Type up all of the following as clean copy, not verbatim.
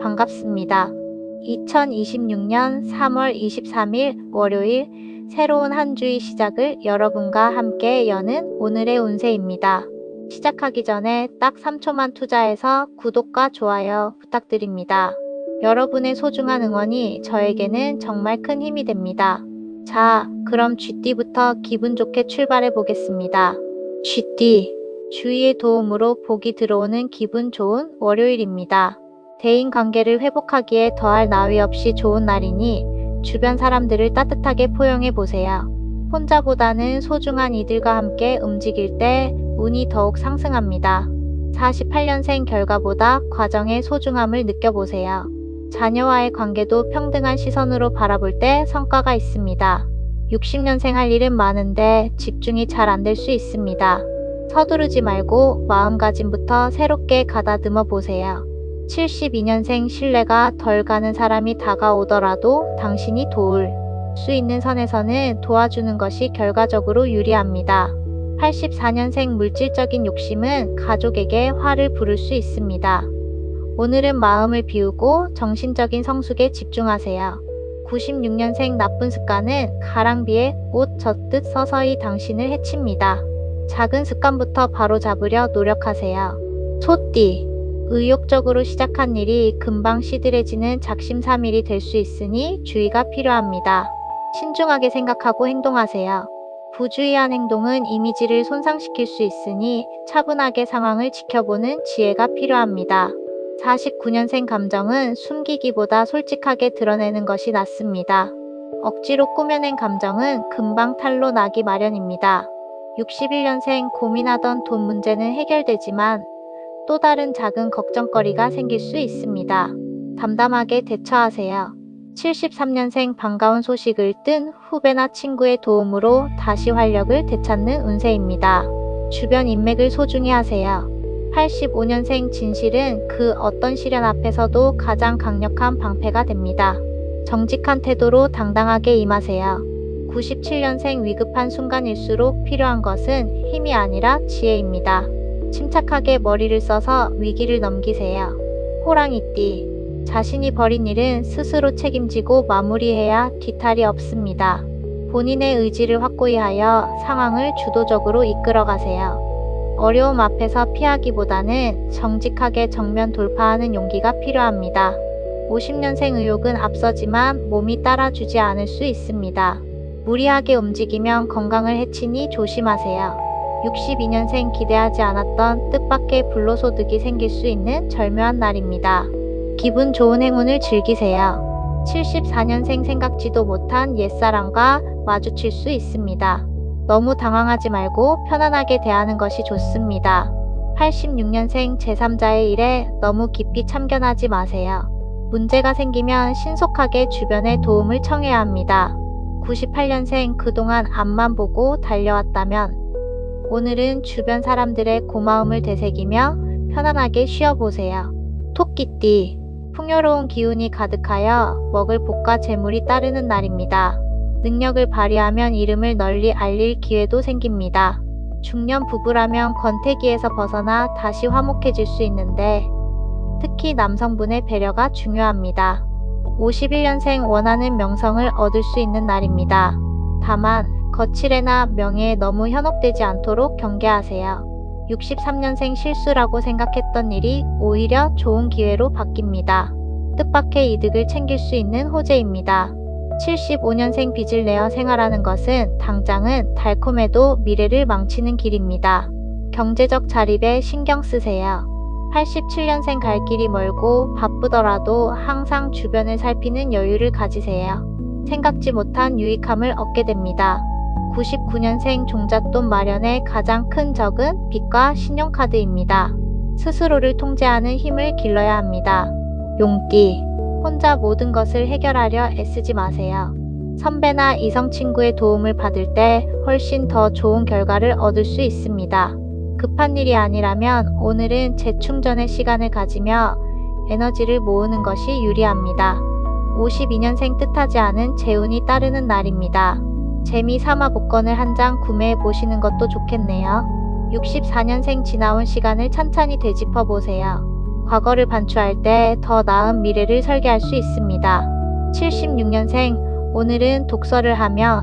반갑습니다. 2026년 3월 23일 월요일 새로운 한 주의 시작을 여러분과 함께 여는 오늘의 운세입니다. 시작하기 전에 딱 3초만 투자해서 구독과 좋아요 부탁드립니다. 여러분의 소중한 응원이 저에게는 정말 큰 힘이 됩니다. 자, 그럼 쥐띠부터 기분 좋게 출발해 보겠습니다. 쥐띠, 주위의 도움으로 복이 들어오는 기분 좋은 월요일입니다. 대인 관계를 회복하기에 더할 나위 없이 좋은 날이니 주변 사람들을 따뜻하게 포용해 보세요. 혼자보다는 소중한 이들과 함께 움직일 때 운이 더욱 상승합니다. 48년생 결과보다 과정의 소중함을 느껴보세요. 자녀와의 관계도 평등한 시선으로 바라볼 때 성과가 있습니다. 60년생 할 일은 많은데 집중이 잘 안 될 수 있습니다. 서두르지 말고 마음가짐부터 새롭게 가다듬어 보세요. 72년생 신뢰가 덜 가는 사람이 다가오더라도 당신이 도울 수 있는 선에서는 도와주는 것이 결과적으로 유리합니다. 84년생 물질적인 욕심은 가족에게 화를 부를 수 있습니다. 오늘은 마음을 비우고 정신적인 성숙에 집중하세요. 96년생 나쁜 습관은 가랑비에 옷 젖듯 서서히 당신을 해칩니다. 작은 습관부터 바로 잡으려 노력하세요. 소띠, 의욕적으로 시작한 일이 금방 시들해지는 작심삼일이 될 수 있으니 주의가 필요합니다. 신중하게 생각하고 행동하세요. 부주의한 행동은 이미지를 손상시킬 수 있으니 차분하게 상황을 지켜보는 지혜가 필요합니다. 49년생 감정은 숨기기보다 솔직하게 드러내는 것이 낫습니다. 억지로 꾸며낸 감정은 금방 탄로 나기 마련입니다. 61년생 고민하던 돈 문제는 해결되지만 또 다른 작은 걱정거리가 생길 수 있습니다. 담담하게 대처하세요. 73년생 반가운 소식을 뜬 후배나 친구의 도움으로 다시 활력을 되찾는 운세입니다. 주변 인맥을 소중히 하세요. 85년생 진실은 그 어떤 시련 앞에서도 가장 강력한 방패가 됩니다. 정직한 태도로 당당하게 임하세요. 97년생 위급한 순간일수록 필요한 것은 힘이 아니라 지혜입니다. 침착하게 머리를 써서 위기를 넘기세요. 호랑이띠, 자신이 벌인 일은 스스로 책임지고 마무리해야 뒤탈이 없습니다. 본인의 의지를 확고히 하여 상황을 주도적으로 이끌어가세요. 어려움 앞에서 피하기보다는 정직하게 정면 돌파하는 용기가 필요합니다. 50년생 의욕은 앞서지만 몸이 따라주지 않을 수 있습니다. 무리하게 움직이면 건강을 해치니 조심하세요. 62년생 기대하지 않았던 뜻밖의 불로소득이 생길 수 있는 절묘한 날입니다. 기분 좋은 행운을 즐기세요. 74년생 생각지도 못한 옛사람과 마주칠 수 있습니다. 너무 당황하지 말고 편안하게 대하는 것이 좋습니다. 86년생 제3자의 일에 너무 깊이 참견하지 마세요. 문제가 생기면 신속하게 주변의 도움을 청해야 합니다. 98년생 그동안 앞만 보고 달려왔다면 오늘은 주변 사람들의 고마움을 되새기며 편안하게 쉬어보세요. 토끼띠, 풍요로운 기운이 가득하여 먹을 복과 재물이 따르는 날입니다. 능력을 발휘하면 이름을 널리 알릴 기회도 생깁니다. 중년 부부라면 권태기에서 벗어나 다시 화목해질 수 있는데 특히 남성분의 배려가 중요합니다. 51년생 원하는 명성을 얻을 수 있는 날입니다. 다만 거칠애나 명예에 너무 현혹되지 않도록 경계하세요. 63년생 실수라고 생각했던 일이 오히려 좋은 기회로 바뀝니다. 뜻밖의 이득을 챙길 수 있는 호재입니다. 75년생 빚을 내어 생활하는 것은 당장은 달콤해도 미래를 망치는 길입니다. 경제적 자립에 신경 쓰세요. 87년생 갈 길이 멀고 바쁘더라도 항상 주변을 살피는 여유를 가지세요. 생각지 못한 유익함을 얻게 됩니다. 99년생 종잣돈 마련의 가장 큰 적은 빚과 신용카드입니다. 스스로를 통제하는 힘을 길러야 합니다. 용띠, 혼자 모든 것을 해결하려 애쓰지 마세요. 선배나 이성 친구의 도움을 받을 때 훨씬 더 좋은 결과를 얻을 수 있습니다. 급한 일이 아니라면 오늘은 재충전의 시간을 가지며 에너지를 모으는 것이 유리합니다. 52년생 뜻하지 않은 재운이 따르는 날입니다. 재미 삼아 복권을 한 장 구매해 보시는 것도 좋겠네요. 64년생 지나온 시간을 찬찬히 되짚어 보세요. 과거를 반추할 때 더 나은 미래를 설계할 수 있습니다. 76년생, 오늘은 독서를 하며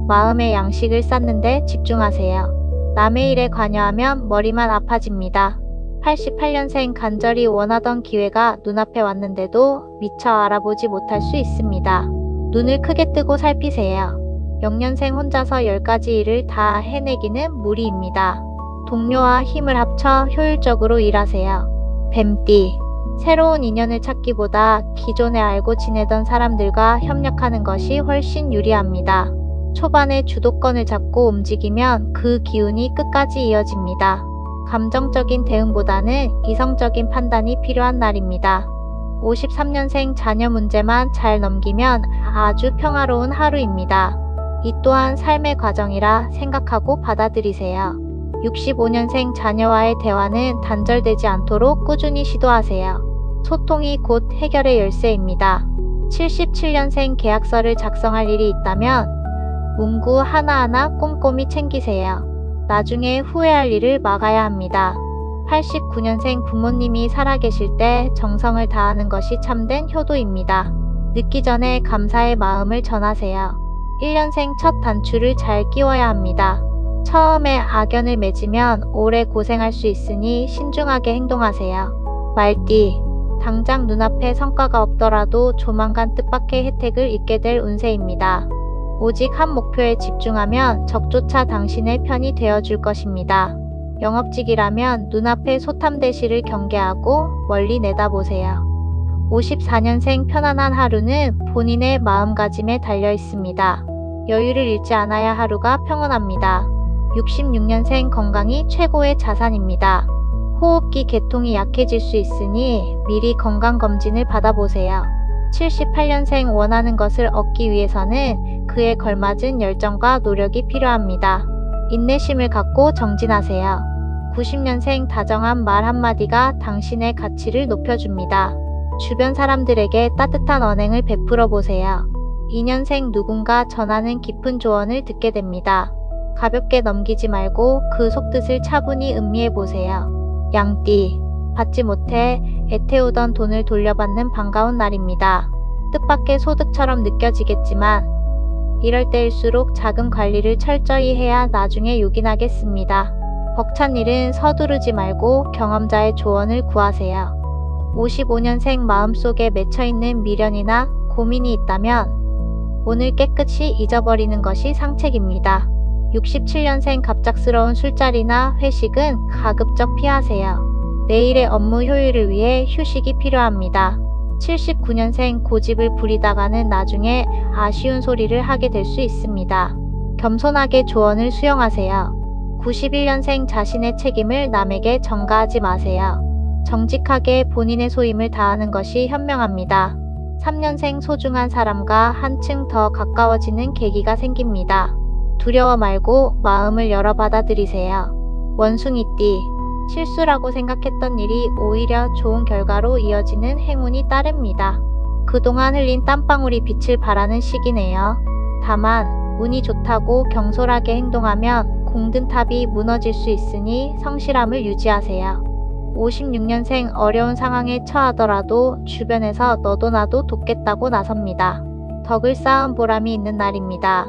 마음의 양식을 쌓는 데 집중하세요. 남의 일에 관여하면 머리만 아파집니다. 88년생, 간절히 원하던 기회가 눈앞에 왔는데도 미처 알아보지 못할 수 있습니다. 눈을 크게 뜨고 살피세요. 0년생, 혼자서 10가지 일을 다 해내기는 무리입니다. 동료와 힘을 합쳐 효율적으로 일하세요. 뱀띠, 새로운 인연을 찾기보다 기존에 알고 지내던 사람들과 협력하는 것이 훨씬 유리합니다. 초반에 주도권을 잡고 움직이면 그 기운이 끝까지 이어집니다. 감정적인 대응보다는 이성적인 판단이 필요한 날입니다. 53년생, 자녀 문제만 잘 넘기면 아주 평화로운 하루입니다. 이 또한 삶의 과정이라 생각하고 받아들이세요. 65년생, 자녀와의 대화는 단절되지 않도록 꾸준히 시도하세요. 소통이 곧 해결의 열쇠입니다. 77년생, 계약서를 작성할 일이 있다면 문구 하나하나 꼼꼼히 챙기세요. 나중에 후회할 일을 막아야 합니다. 89년생, 부모님이 살아계실 때 정성을 다하는 것이 참된 효도입니다. 늦기 전에 감사의 마음을 전하세요. 1년생, 첫 단추를 잘 끼워야 합니다. 처음에 악연을 맺으면 오래 고생할 수 있으니 신중하게 행동하세요. 말띠, 당장 눈앞에 성과가 없더라도 조만간 뜻밖의 혜택을 입게 될 운세입니다. 오직 한 목표에 집중하면 적조차 당신의 편이 되어줄 것입니다. 영업직이라면 눈앞의 소탐대시를 경계하고 멀리 내다보세요. 54년생, 편안한 하루는 본인의 마음가짐에 달려 있습니다. 여유를 잃지 않아야 하루가 평온합니다. 66년생, 건강이 최고의 자산입니다. 호흡기 계통이 약해질 수 있으니 미리 건강검진을 받아보세요. 78년생, 원하는 것을 얻기 위해서는 그에 걸맞은 열정과 노력이 필요합니다. 인내심을 갖고 정진하세요. 90년생, 다정한 말 한마디가 당신의 가치를 높여줍니다. 주변 사람들에게 따뜻한 언행을 베풀어 보세요. 2년생, 누군가 전하는 깊은 조언을 듣게 됩니다. 가볍게 넘기지 말고 그 속뜻을 차분히 음미해 보세요. 양띠, 받지 못해 애태우던 돈을 돌려받는 반가운 날입니다. 뜻밖의 소득처럼 느껴지겠지만 이럴 때일수록 자금 관리를 철저히 해야 나중에 요긴하겠습니다. 벅찬 일은 서두르지 말고 경험자의 조언을 구하세요. 55년생, 마음속에 맺혀있는 미련이나 고민이 있다면 오늘 깨끗이 잊어버리는 것이 상책입니다. 67년생, 갑작스러운 술자리나 회식은 가급적 피하세요. 내일의 업무 효율을 위해 휴식이 필요합니다. 79년생, 고집을 부리다가는 나중에 아쉬운 소리를 하게 될 수 있습니다. 겸손하게 조언을 수용하세요. 91년생, 자신의 책임을 남에게 전가하지 마세요. 정직하게 본인의 소임을 다하는 것이 현명합니다. 3년생, 소중한 사람과 한층 더 가까워지는 계기가 생깁니다. 두려워 말고 마음을 열어 받아들이세요. 원숭이띠, 실수라고 생각했던 일이 오히려 좋은 결과로 이어지는 행운이 따릅니다. 그동안 흘린 땀방울이 빛을 발하는 시기네요. 다만 운이 좋다고 경솔하게 행동하면 공든탑이 무너질 수 있으니 성실함을 유지하세요. 56년생, 어려운 상황에 처하더라도 주변에서 너도 나도 돕겠다고 나섭니다. 덕을 쌓은 보람이 있는 날입니다.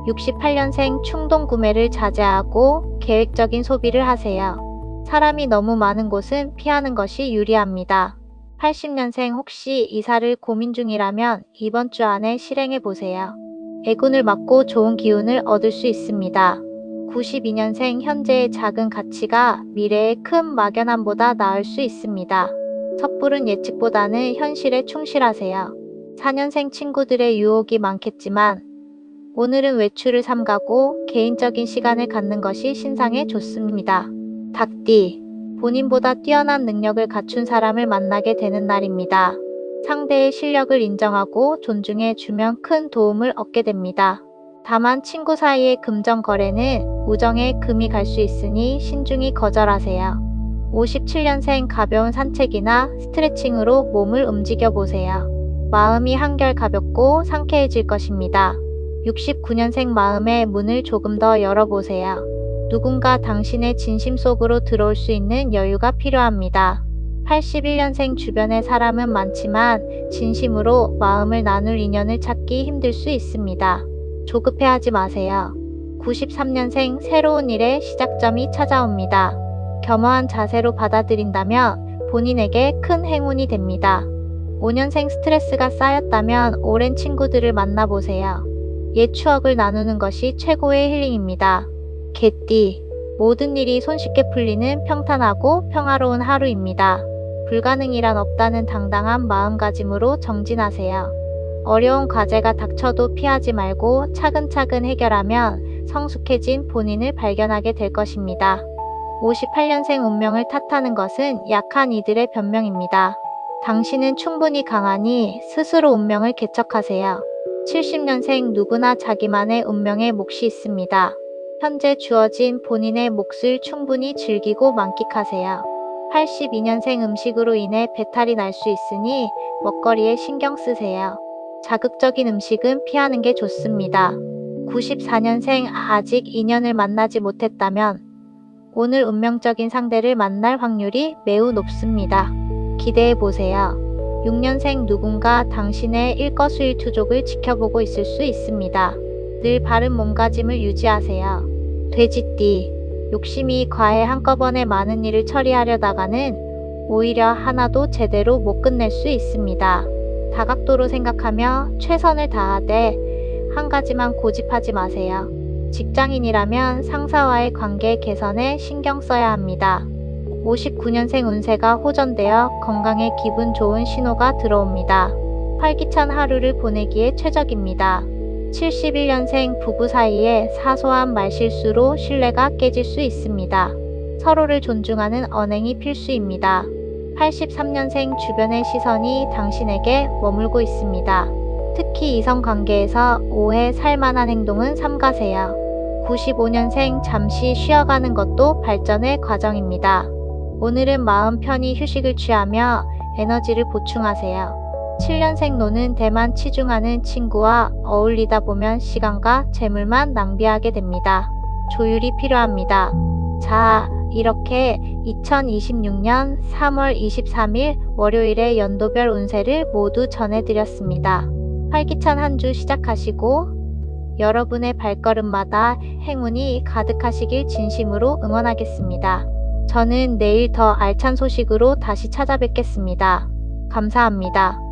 68년생, 충동 구매를 자제하고 계획적인 소비를 하세요. 사람이 너무 많은 곳은 피하는 것이 유리합니다. 80년생, 혹시 이사를 고민 중이라면 이번 주 안에 실행해 보세요. 애군을 막고 좋은 기운을 얻을 수 있습니다. 92년생, 현재의 작은 가치가 미래의 큰 막연함보다 나을 수 있습니다. 섣부른 예측보다는 현실에 충실하세요. 4년생, 친구들의 유혹이 많겠지만 오늘은 외출을 삼가고 개인적인 시간을 갖는 것이 신상에 좋습니다. 닭띠, 본인보다 뛰어난 능력을 갖춘 사람을 만나게 되는 날입니다. 상대의 실력을 인정하고 존중해 주면 큰 도움을 얻게 됩니다. 다만 친구 사이의 금전 거래는 우정에 금이 갈 수 있으니 신중히 거절하세요. 57년생, 가벼운 산책이나 스트레칭으로 몸을 움직여 보세요. 마음이 한결 가볍고 상쾌해질 것입니다. 69년생, 마음의 문을 조금 더 열어보세요. 누군가 당신의 진심 속으로 들어올 수 있는 여유가 필요합니다. 81년생 주변에 사람은 많지만 진심으로 마음을 나눌 인연을 찾기 힘들 수 있습니다. 조급해하지 마세요. 93년생 새로운 일의 시작점이 찾아옵니다. 겸허한 자세로 받아들인다면 본인에게 큰 행운이 됩니다. 5년생 스트레스가 쌓였다면 오랜 친구들을 만나보세요. 옛 추억을 나누는 것이 최고의 힐링입니다. 개띠, 모든 일이 손쉽게 풀리는 평탄하고 평화로운 하루입니다. 불가능이란 없다는 당당한 마음가짐으로 정진하세요. 어려운 과제가 닥쳐도 피하지 말고 차근차근 해결하면 성숙해진 본인을 발견하게 될 것입니다. 58년생 운명을 탓하는 것은 약한 이들의 변명입니다. 당신은 충분히 강하니 스스로 운명을 개척하세요. 70년생 누구나 자기만의 운명에 몫이 있습니다. 현재 주어진 본인의 몫을 충분히 즐기고 만끽하세요. 82년생 음식으로 인해 배탈이 날 수 있으니 먹거리에 신경 쓰세요. 자극적인 음식은 피하는 게 좋습니다. 94년생 아직 인연을 만나지 못했다면 오늘 운명적인 상대를 만날 확률이 매우 높습니다. 기대해 보세요. 6년생 누군가 당신의 일거수일투족을 지켜보고 있을 수 있습니다. 늘 바른 몸가짐을 유지하세요. 돼지띠, 욕심이 과해 한꺼번에 많은 일을 처리하려다가는 오히려 하나도 제대로 못 끝낼 수 있습니다. 다각도로 생각하며 최선을 다하되 한 가지만 고집하지 마세요. 직장인이라면 상사와의 관계 개선에 신경 써야 합니다. 59년생 운세가 호전되어 건강에 기분 좋은 신호가 들어옵니다. 활기찬 하루를 보내기에 최적입니다. 71년생 부부 사이에 사소한 말실수로 신뢰가 깨질 수 있습니다. 서로를 존중하는 언행이 필수입니다. 83년생 주변의 시선이 당신에게 머물고 있습니다. 특히 이성 관계에서 오해 살만한 행동은 삼가세요. 95년생 잠시 쉬어가는 것도 발전의 과정입니다. 오늘은 마음 편히 휴식을 취하며 에너지를 보충하세요. 7년생 노는 대만 치중하는 친구와 어울리다 보면 시간과 재물만 낭비하게 됩니다. 조율이 필요합니다. 자, 이렇게 2026년 3월 23일 월요일의 연도별 운세를 모두 전해드렸습니다. 활기찬 한 주 시작하시고 여러분의 발걸음마다 행운이 가득하시길 진심으로 응원하겠습니다. 저는 내일 더 알찬 소식으로 다시 찾아뵙겠습니다. 감사합니다.